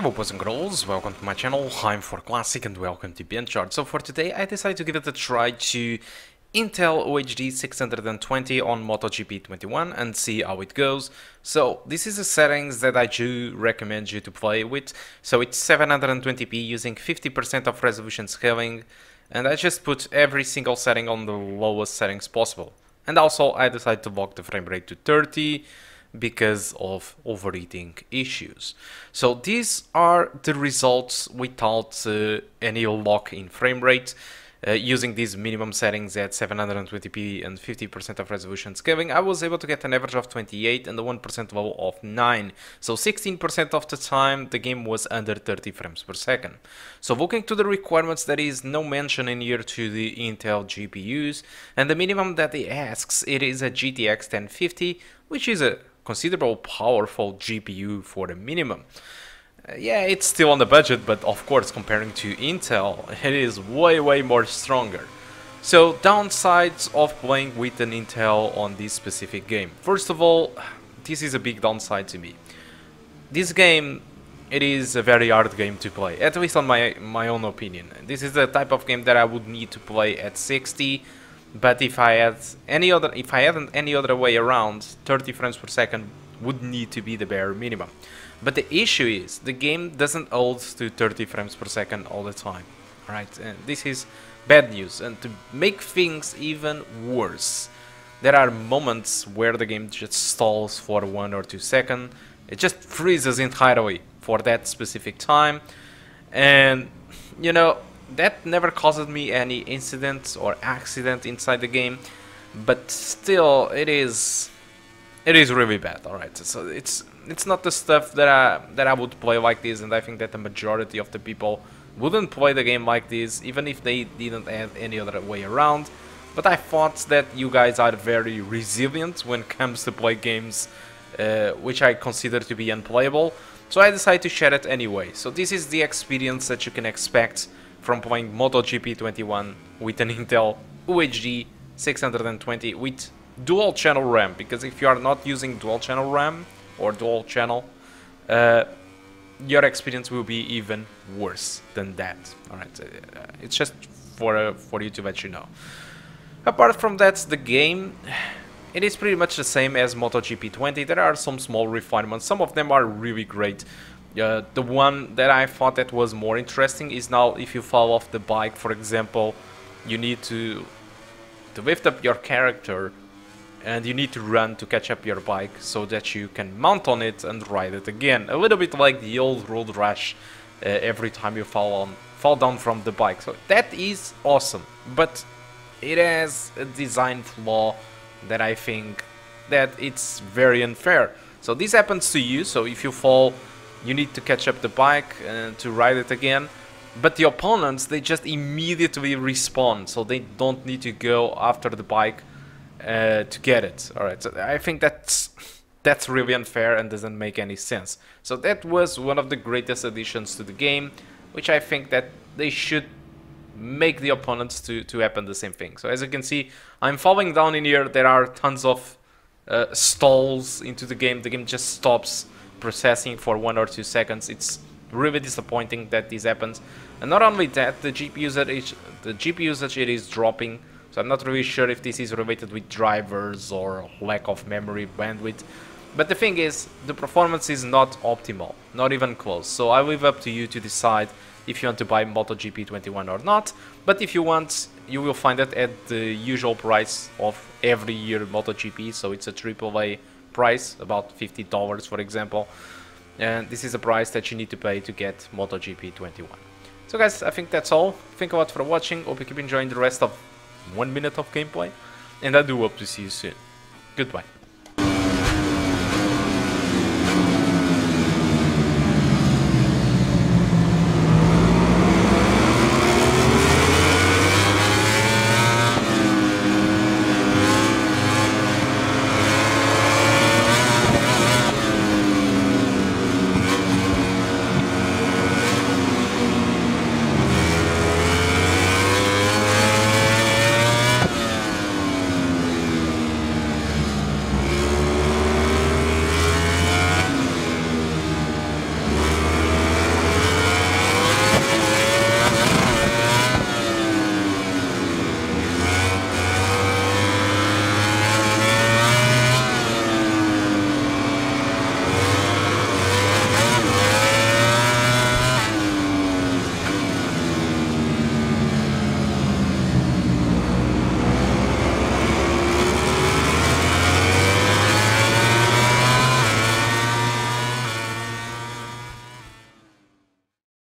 Hello boys and girls, welcome to my channel, I'm for Classic and welcome to BenchART. So for today I decided to give it a try to Intel UHD 620 on MotoGP 21 and see how it goes. So this is the settings that I do recommend you to play with. So it's 720p using 50% of resolution scaling, and I just put every single setting on the lowest settings possible. And also I decided to lock the frame rate to 30 because of overheating issues. So these are the results without any lock in frame rate. Using these minimum settings at 720p and 50% of resolution scaling, I was able to get an average of 28 and a 1% level of 9. So 16% of the time the game was under 30 frames per second. So looking to the requirements, there is no mention in here to the Intel GPUs, and the minimum that it asks, it is a GTX 1050, which is a considerable powerful GPU for the minimum. Yeah, it's still on the budget, but of course comparing to Intel, it is way more stronger. So downsides of playing with an Intel on this specific game. First of all, this is a big downside to me. This game, it is a very hard game to play, at least on my own opinion. This is the type of game that I would need to play at 60. But if I hadn't any other way around, 30 frames per second would need to be the bare minimum. But the issue is, the game doesn't hold to 30 frames per second all the time. Alright, and this is bad news. And to make things even worse, there are moments where the game just stalls for 1 or 2 seconds. It just freezes entirely for that specific time. And, you know, that never caused me any incident or accident inside the game, but still it is really bad. All right, so it's not the stuff that I would play like this, and I think that the majority of the people wouldn't play the game like this even if they didn't have any other way around. But I thought that you guys are very resilient when it comes to play games which I consider to be unplayable, so I decided to share it anyway. So this is the experience that you can expect from playing MotoGP 21 with an Intel UHD 620 with dual channel RAM, because if you are not using dual channel RAM or dual channel, your experience will be even worse than that. Alright, it's just for you to let you know. Apart from that, the game, it is pretty much the same as MotoGP 20. There are some small refinements, some of them are really great. The one that I thought that was more interesting is now if you fall off the bike, for example, you need to lift up your character and you need to run to catch up your bike so that you can mount on it and ride it again. A little bit like the old Road Rash every time you fall down from the bike. So that is awesome, but it has a design flaw that I think that it's very unfair. So this happens to you, so if you fall, you need to catch up the bike to ride it again, but the opponents, they just immediately respawn, so they don't need to go after the bike to get it. Alright, so I think that's really unfair and doesn't make any sense. So that was one of the greatest additions to the game, which I think that they should make the opponents to happen the same thing. So as you can see, I'm falling down in here, there are tons of stalls into the game just stops processing for 1 or 2 seconds. It's really disappointing that this happens. And not only that, the GPU usage it is dropping, so I'm not really sure if this is related with drivers or lack of memory bandwidth. But the thing is, the performance is not optimal, not even close. So I leave up to you to decide if you want to buy MotoGP 21 or not. But if you want, you will find it at the usual price of every year MotoGP, so it's a AAA price, about $50 for example, and this is a price that you need to pay to get MotoGP 21. So guys, I think that's all. Thank you a lot for watching, hope you keep enjoying the rest of 1 minute of gameplay, and I do hope to see you soon. Goodbye.